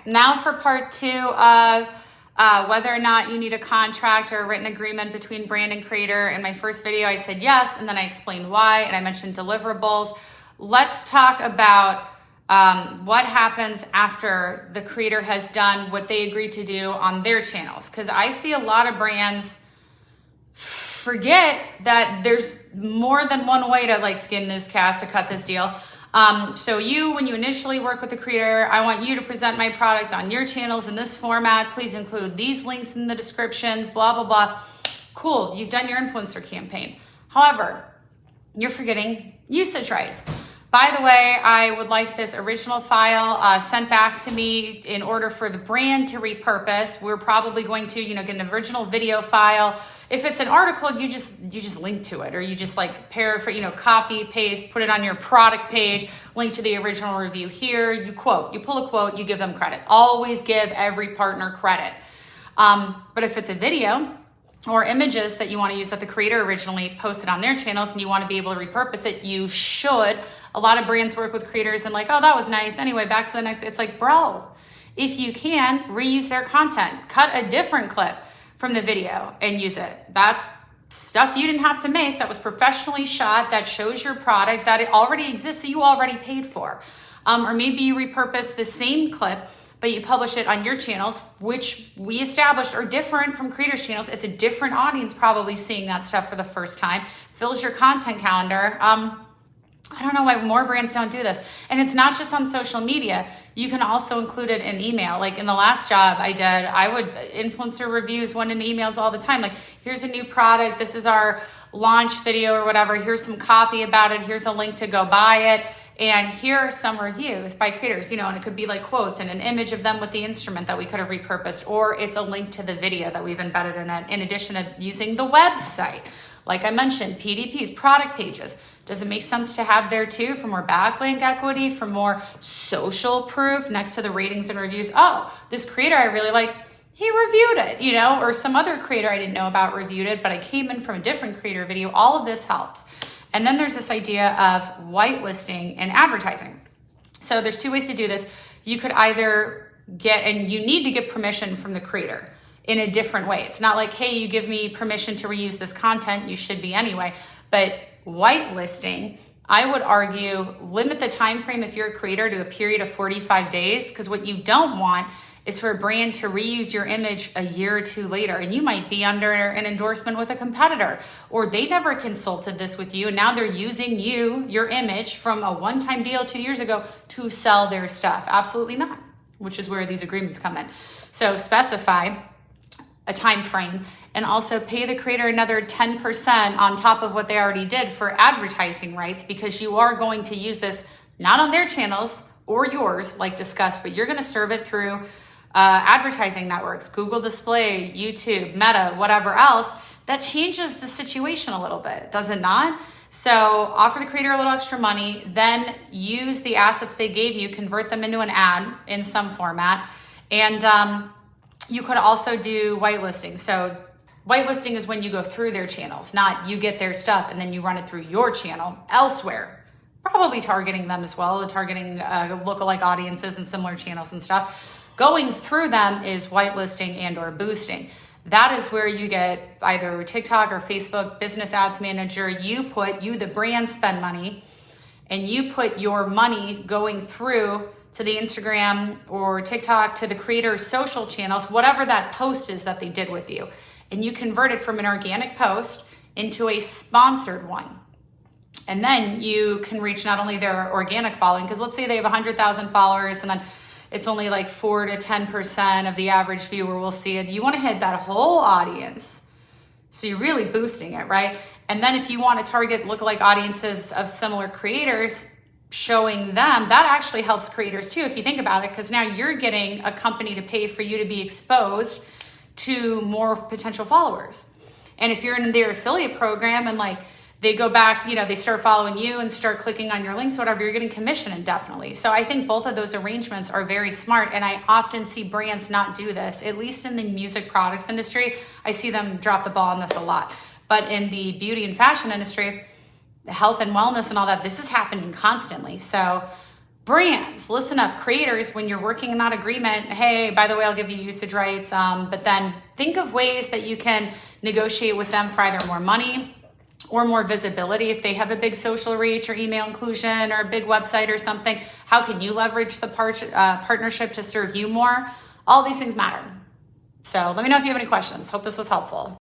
now for part 2 of whether or not you need a contract or a written agreement between brand and creator. In my first video, I said yes, and then I explained why, and I mentioned deliverables. Let's talk about what happens after the creator has done what they agreed to do on their channels. Because I see a lot of brands forget that there's more than one way to like skin this cat, to cut this deal. So when you initially work with a creator, I want you to present my product on your channels in this format. Please include these links in the descriptions, blah, blah, blah. Cool, you've done your influencer campaign. However, you're forgetting usage rights. By the way, I would like this original file sent back to me in order for the brand to repurpose. We're probably going to, get an original video file. If it's an article, you just link to it, or you just like paraphrase, copy, paste, put it on your product page, link to the original review here. You pull a quote, you give them credit. Always give every partner credit. But if it's a video or images that you want to use that the creator originally posted on their channels and you want to be able to repurpose it, you should. A lot of brands work with creators and like, oh, that was nice. Anyway, back to the next. It's like, bro, if you can, reuse their content. Cut a different clip from the video and use it. That's stuff you didn't have to make, that was professionally shot, that shows your product, that it already exists, that you already paid for. Or maybe you repurpose the same clip, but you publish it on your channels, which we established are different from creators' channels. It's a different audience probably seeing that stuff for the first time. Fills your content calendar. I don't know why more brands don't do this. And it's not just on social media. You can also include it in email. Like in the last job I did, influencer reviews went in emails all the time. Like, here's a new product. This is our launch video or whatever. Here's some copy about it. Here's a link to go buy it. And here are some reviews by creators, and it could be like quotes and an image of them with the instrument that we could have repurposed, or it's a link to the video that we've embedded in it, in addition to using the website. Like I mentioned, PDPs, product pages. Does it make sense to have there too for more backlink equity, for more social proof next to the ratings and reviews? Oh, this creator I really like, he reviewed it, or some other creator I didn't know about reviewed it, but I came in from a different creator video. All of this helps. And then there's this idea of whitelisting and advertising. So there's 2 ways to do this. You could either and you need to get permission from the creator in a different way. It's not like, hey, you give me permission to reuse this content, you should be anyway. But whitelisting, I would argue, limit the time frame if you're a creator to a period of 45 days, because what you don't want is for a brand to reuse your image a year or 2 later, and you might be under an endorsement with a competitor, or they never consulted this with you, and now they're using your image from a one-time deal 2 years ago to sell their stuff. Absolutely not, which is where these agreements come in. So specify a time frame, and also pay the creator another 10% on top of what they already did for advertising rights, because you are going to use this not on their channels or yours like discussed, but you're going to serve it through advertising networks, Google Display, YouTube, Meta, whatever else. That changes the situation a little bit, does it not? So offer the creator a little extra money, then use the assets they gave you, convert them into an ad in some format. And you could also do whitelisting. So whitelisting is when you go through their channels, not you get their stuff and then you run it through your channel elsewhere, probably targeting them as well, targeting lookalike audiences and similar channels and stuff. Going through them is whitelisting and or boosting. That is where you get either TikTok or Facebook Business Ads Manager. You, the brand, spend money, and you put your money going through to the Instagram or TikTok, to the creator's social channels, whatever that post is that they did with you. And you convert it from an organic post into a sponsored one. And then you can reach not only their organic following, because let's say they have 100,000 followers and then it's only like 4 to 10% of the average viewer will see it. You want to hit that whole audience. So you're really boosting it, right? And then if you want to target lookalike audiences of similar creators, showing them, that actually helps creators too, if you think about it, because now you're getting a company to pay for you to be exposed to more potential followers. And if you're in their affiliate program and like they go back, they start following you and start clicking on your links, whatever, you're getting commission indefinitely. So I think both of those arrangements are very smart. And I often see brands not do this, at least in the music products industry. I see them drop the ball on this a lot. But in the beauty and fashion industry, the health and wellness and all that, this is happening constantly. So Brands, listen up. Creators, when you're working in that agreement, hey, by the way, I'll give you usage rights, but then think of ways that you can negotiate with them for either more money or more visibility. If they have a big social reach or email inclusion or a big website or something, how can you leverage the partnership to serve you more? All these things matter. So let me know if you have any questions. Hope this was helpful.